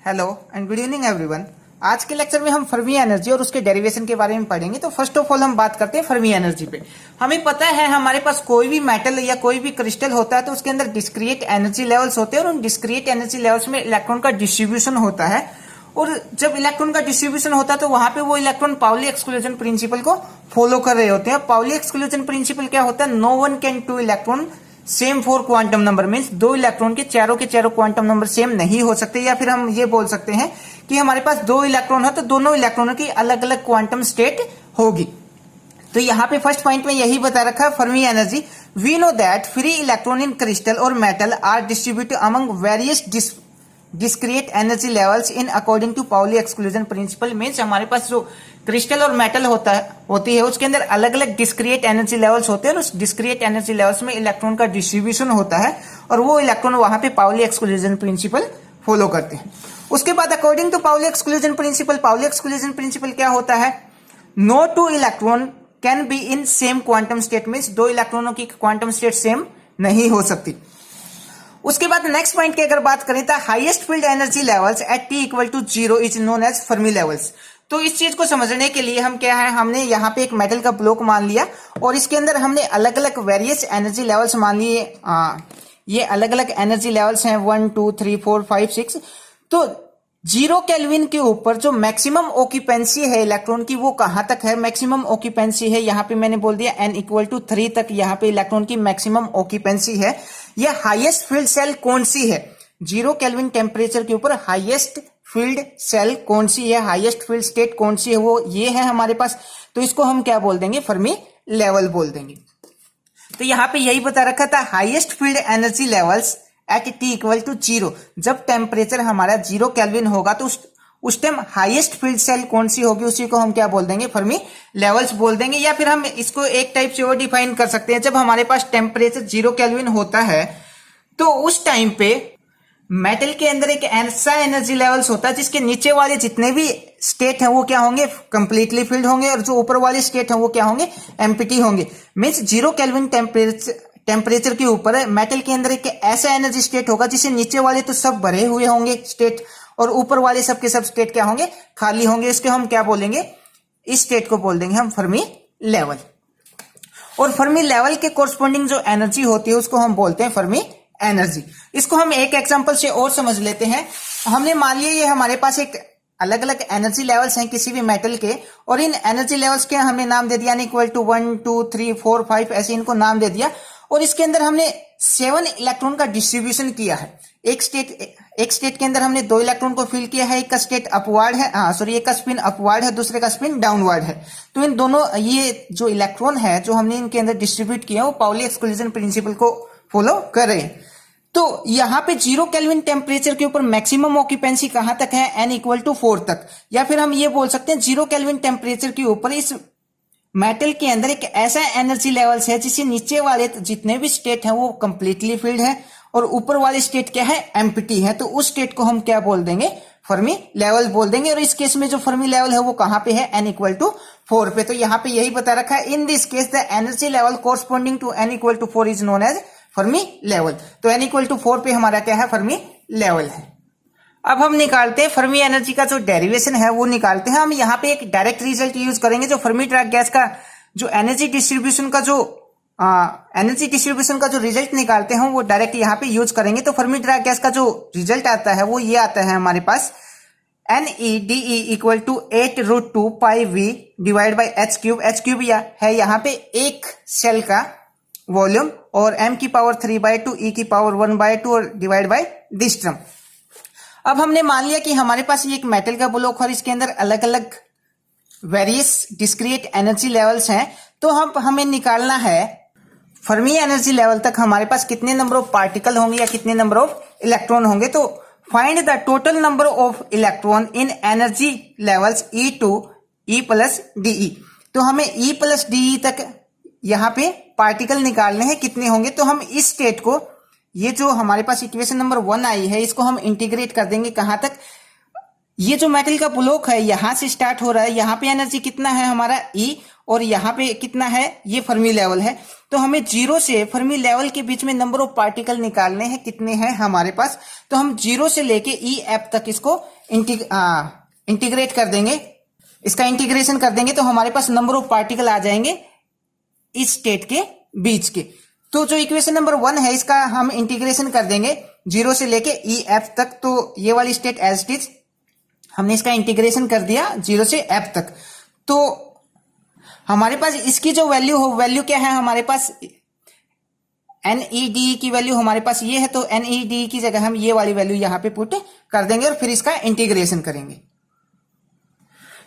Hello and good evening everyone. आज के lecture में हम फर्मी एनर्जी और उसके डेरिवेशन के बारे में पढ़ेंगे। तो फर्स्ट ऑफ ऑल हम बात करते हैं फर्मी एनर्जी पे। हमें पता है हमारे पास कोई भी मेटल या कोई भी क्रिस्टल होता है तो उसके अंदर डिस्क्रिएट एनर्जी लेवल्स होते हैं और उन डिस्क्रिएट एनर्जी लेवल्स में इलेक्ट्रॉन का डिस्ट्रीब्यूशन होता है। और जब इलेक्ट्रॉन का डिस्ट्रीब्यूशन होता है तो वहां पे वो इलेक्ट्रॉन पाउली एक्सक्लूजन प्रिंसिपल को फॉलो कर रहे होते हैं। पाउली एक्सक्लूजन प्रिंसिपल क्या होता है? No one can two electron same four quantum number, means दो इलेक्ट्रॉन के चारों क्वांटम नंबर सेम नहीं हो सकते। या फिर हम ये बोल सकते हैं कि हमारे पास दो इलेक्ट्रॉन है तो दोनों इलेक्ट्रॉनों की अलग अलग क्वांटम स्टेट होगी। तो यहाँ पे फर्स्ट पॉइंट में यही बता रखा है Fermi energy. We know that free electron in crystal और metal are distributed among various discrete energy levels in according to Pauli exclusion principle. Means हमारे पास जो क्रिस्टल और मेटल होती है उसके अंदर अलग अलग डिस्क्रिएट एनर्जी लेवल्स होते हैं और उस डिस्क्रिएट एनर्जी लेवल्स में इलेक्ट्रॉन का डिस्ट्रीब्यूशन होता है और वो इलेक्ट्रॉन वहां पे पाउली एक्सक्लूजन प्रिंसिपल फॉलो करते हैं। उसके बाद according to Pauli exclusion principle क्या होता है? No two electron can be in same quantum state, means दो इलेक्ट्रॉनों की क्वांटम स्टेट सेम नहीं हो सकती। उसके बाद नेक्स्ट पॉइंट की अगर बात करें तो highest filled energy levels at T equal to 0 is known as Fermi levels. तो इस चीज को समझने के लिए हम क्या है, हमने यहाँ पे एक मेटल का ब्लॉक मान लिया और इसके अंदर हमने अलग अलग वेरियस एनर्जी लेवल्स मान लिए। ये अलग अलग एनर्जी लेवल्स हैं 1 2 3 4 5 6। तो 0 केल्विन के ऊपर जो मैक्सिमम ऑक्यूपेंसी है इलेक्ट्रॉन की वो कहां तक है? मैक्सिमम ऑक्यूपेंसी है यहाँ पे मैंने बोल दिया n इक्वल टू 3 तक यहाँ पे इलेक्ट्रॉन की मैक्सिमम ऑक्यूपेंसी है। ये हाईएस्ट फील्ड सेल कौन सी है? 0 केल्विन टेम्परेचर के ऊपर हाईएस्ट फील्ड सेल कौन सी है, हाईएस्ट फील्ड स्टेट कौन सी है, वो ये है हमारे पास। तो इसको हम क्या बोल देंगे? फर्मी लेवल बोल देंगे। तो यहाँ पे यही बता रखा था highest filled energy levels at T equal to 0। जब टेम्परेचर हमारा 0 केल्विन होगा तो उस टाइम हाईएस्ट फील्ड सेल कौन सी होगी उसी को हम क्या बोल देंगे? फर्मी लेवल्स बोल देंगे। या फिर हम इसको एक टाइप से और डिफाइन कर सकते हैं, जब हमारे पास टेम्परेचर 0 केल्विन होता है तो उस टाइम पे मेटल के अंदर एक ऐसा एनर्जी लेवल्स होता है जिसके नीचे वाले जितने भी स्टेट हैं वो क्या होंगे? कंप्लीटली फिल्ड होंगे और जो ऊपर वाले स्टेट हैं वो क्या होंगे? एम्प्टी होंगे। मीन्स 0 केल्विन टेम्परेचर के ऊपर मेटल के अंदर एक ऐसा एनर्जी स्टेट होगा जिससे नीचे वाले तो सब भरे हुए होंगे स्टेट और ऊपर वाले सब के सब स्टेट क्या होंगे? खाली होंगे। इसके हम क्या बोलेंगे? इस स्टेट को बोल देंगे हम फर्मी लेवल। और फर्मी लेवल के कोरस्पॉन्डिंग जो एनर्जी होती है उसको हम बोलते हैं फर्मी एनर्जी। इसको हम एक एग्जांपल से और समझ लेते हैं। हमने मान लिया ये हमारे पास एक अलग अलग एनर्जी लेवल्स हैं किसी भी मेटल के और इन एनर्जी लेवल्स के हमने नाम दे दिया इक्वल टू 1 2 3 4 5 ऐसे इनको नाम दे दिया और इसके अंदर हमने 7 इलेक्ट्रॉन का डिस्ट्रीब्यूशन किया है। एक स्टेट के अंदर हमने 2 इलेक्ट्रॉन को फिल किया है, एक का स्टेट अपवर्ड है, एक का स्पिन अपवर्ड है, दूसरे का स्पिन डाउनवर्ड है। तो इन दोनों ये जो इलेक्ट्रॉन है जो हमने इनके अंदर डिस्ट्रीब्यूट किया वो पाउली एक्सक्लूजन प्रिंसिपल को फॉलो कर रहे हैं। तो यहाँ पे 0 केल्विन टेम्परेचर के ऊपर मैक्सिमम ऑक्यूपेंसी कहां तक है? n इक्वल टू 4 तक। या फिर हम ये बोल सकते हैं 0 केल्विन टेम्परेचर के ऊपर इस मेटल के अंदर एक ऐसा एनर्जी लेवल्स है जिससे नीचे वाले जितने भी स्टेट हैं वो कंप्लीटली फिल्ड है और ऊपर वाले स्टेट क्या है? एम्प्टी है। तो उस स्टेट को हम क्या बोल देंगे? फर्मी लेवल बोल देंगे। और इस केस में जो फर्मी लेवल है वो कहां पे है? n इक्वल टू 4 पे। तो यहाँ पे यही बता रखा है in this case the energy level corresponding to n equal to 4 is known as Fermi level. तो n इक्वल टू 4 पे हमारा क्या है? फर्मी लेवल है। अब हम निकालते हैं फर्मी एनर्जी का जो डेरिवेशन है वो निकालते हैं। हम यहाँ पे एक डायरेक्ट रिजल्ट यूज करेंगे। जो फर्मी ट्रैक गैस का जो एनर्जी डिस्ट्रीब्यूशन का जो रिजल्ट निकालते हैं वो डायरेक्ट यहाँ पे यूज करेंगे। तो फर्मी ट्रैक गैस का जो रिजल्ट आता है वो ये आता है हमारे पास NEDE equal to 8√2 pi V divide by h cube. h cube है यहाँ पे एक सेल का वॉल्यूम और m की पावर 3/2 e की पावर 1/2 और डिवाइड बाय दिस टर्म। अब हमने मान लिया कि हमारे पास ये एक मेटल का ब्लॉक और इसके अंदर अलग अलग वेरियस डिस्क्रिएट एनर्जी लेवल्स हैं। तो हमें निकालना है फर्मी एनर्जी लेवल तक हमारे पास कितने नंबर ऑफ पार्टिकल होंगे या कितने नंबर ऑफ इलेक्ट्रॉन होंगे। तो find the total number of electron in energy levels E2 E plus DE। तो हमें E प्लस DE तक यहाँ पे पार्टिकल निकालने हैं, कितने होंगे। तो हम इस स्टेट को, ये जो हमारे पास इक्वेशन नंबर 1 आई है, इसको हम इंटीग्रेट कर देंगे कहां तक? ये जो मेटल का ब्लॉक है यहां से स्टार्ट हो रहा है, यहाँ पे एनर्जी कितना है हमारा E, और यहाँ पे कितना है, ये फर्मी लेवल है। तो हमें जीरो से फर्मी लेवल के बीच में नंबर ऑफ पार्टिकल निकालने हैं, कितने हैं हमारे पास। तो हम जीरो से लेके EF तक इसको इंटीग्रेट कर देंगे, इसका इंटीग्रेशन कर देंगे, तो हमारे पास नंबर ऑफ पार्टिकल आ जाएंगे इस स्टेट के बीच के। तो जो इक्वेशन नंबर 1 है इसका हम इंटीग्रेशन कर देंगे जीरो से लेके EF तक। तो ये वाली स्टेट एज इट इज हमने इसका इंटीग्रेशन कर दिया जीरो से F तक। तो हमारे पास इसकी जो वैल्यू क्या है, हमारे पास NEDE की वैल्यू हमारे पास ये है। तो NEDE की जगह हम ये वाली वैल्यू यहां पे पुट कर देंगे और फिर इसका इंटीग्रेशन करेंगे।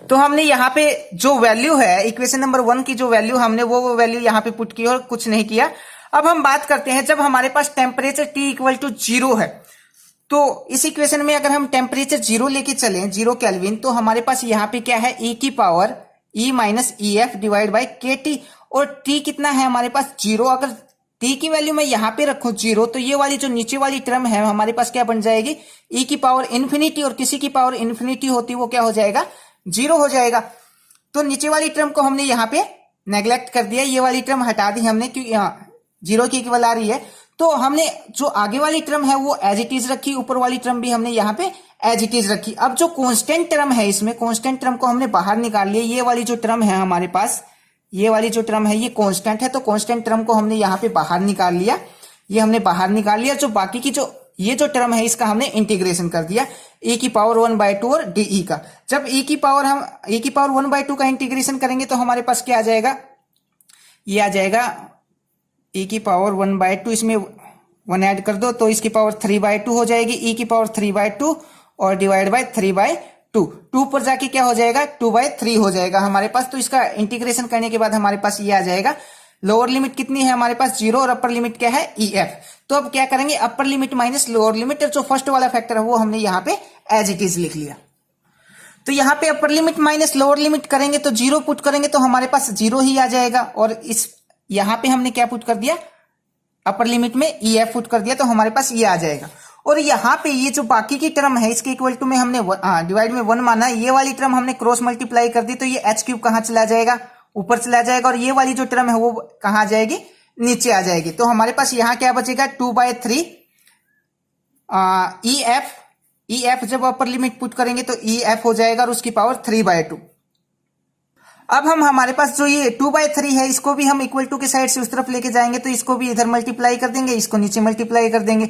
तो हमने यहाँ पे जो वैल्यू है इक्वेशन नंबर 1 की जो वैल्यू हमने वो वैल्यू यहाँ पे पुट की और कुछ नहीं किया। अब हम बात करते हैं जब हमारे पास टेम्परेचर T इक्वल टू 0 है, तो इस इक्वेशन में अगर हम टेम्परेचर 0 लेके चलें, 0 केल्विन, तो हमारे पास यहाँ पे क्या है, E की power E minus EF divide by KT, और T कितना है हमारे पास 0। अगर T की वैल्यू मैं यहाँ पे रखूं 0, तो ये वाली जो नीचे वाली टर्म है हमारे पास क्या बन जाएगी, E की पावर इन्फिनिटी, और किसी की पावर इन्फिनिटी होती वो क्या हो जाएगा, 0 हो जाएगा। तो नीचे वाली टर्म को हमने यहाँ पे नेग्लेक्ट कर दिया, ये वाली टर्म हटा दी हमने क्योंकि यहाँ 0 की इक्वल आ रही है। तो हमने जो आगे वाली टर्म है वो एज इट इज रखी, ऊपर वाली टर्म भी हमने यहाँ पे एज इट इज रखी। अब जो कांस्टेंट टर्म है इसमें, कांस्टेंट टर्म को हमने बाहर निकाल लिया। ये वाली जो टर्म है हमारे पास, ये वाली जो टर्म है ये कांस्टेंट है, तो कांस्टेंट टर्म को हमने यहाँ पे बाहर निकाल लिया, ये हमने बाहर निकाल लिया। जो बाकी की जो ये जो टर्म है इसका हमने इंटीग्रेशन कर दिया E की पावर 1/2 और DE का। जब E की पावर 1/2 का इंटीग्रेशन करेंगे तो हमारे पास क्या आ जाएगा, ये आ जाएगा E की पावर 1/2, इसमें 1 ऐड कर दो तो इसकी पावर 3/2 हो जाएगी, E की पावर 3/2 और डिवाइड बाय 3/2, 2 पर जाके क्या हो जाएगा, 2/3 हो जाएगा हमारे पास। तो इसका इंटीग्रेशन करने के बाद हमारे पास ये आ जाएगा। लोअर लिमिट कितनी है हमारे पास, 0, और अपर लिमिट क्या है, EF। तो अब क्या करेंगे, upper limit minus lower limit, और जो फर्स्ट वाला फैक्टर है वो हमने यहाँ पे एज इट इज लिख लिया। तो यहाँ पे upper limit minus lower limit करेंगे तो 0 पुट करेंगे तो हमारे पास 0 ही आ जाएगा, और इस यहाँ पे हमने क्या पुट कर दिया, अपर लिमिट में EF पुट कर दिया, तो हमारे पास ये आ जाएगा। और यहाँ पे ये जो बाकी की टर्म है इसके इक्वल टू में हमने डिवाइड में 1 माना, ये वाली टर्म हमने क्रॉस मल्टीप्लाई कर दी, तो ये h³ कहाँ चला जाएगा, ऊपर चला जाएगा, और ये वाली जो टर्म है वो कहाँ आ जाएगी, नीचे आ जाएगी। तो हमारे पास यहाँ क्या बचेगा, 2/3 EF जब अपर लिमिट पुट करेंगे तो EF हो जाएगा और उसकी पावर 3/2। अब हम हमारे पास जो ये 2/3 है इसको भी हम इक्वल टू के साइड से उस तरफ लेके जाएंगे, तो इसको भी इधर मल्टीप्लाई कर देंगे, इसको नीचे मल्टीप्लाई कर देंगे,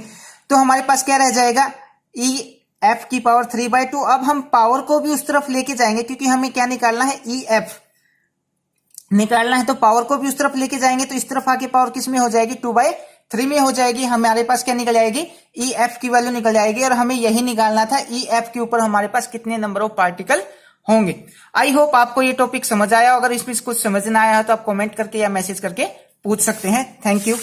तो हमारे पास क्या रह जाएगा, EF की पावर 3/2। अब हम पावर को भी उस तरफ लेके जाएंगे क्योंकि हमें क्या निकालना है, EF निकालना है, तो पावर को भी उस तरफ लेके जाएंगे, तो इस तरफ आके पावर किस में हो जाएगी, 2/3 में हो जाएगी। हमारे पास क्या निकल आएगी, EF की वैल्यू निकल आएगी, और हमें यही निकालना था EF के ऊपर हमारे पास कितने नंबर ऑफ पार्टिकल होंगे। आई होप आपको ये टॉपिक समझ आया। अगर इसमें कुछ समझ ना आया तो आप कमेंट करके या मैसेज करके पूछ सकते हैं। Thank you.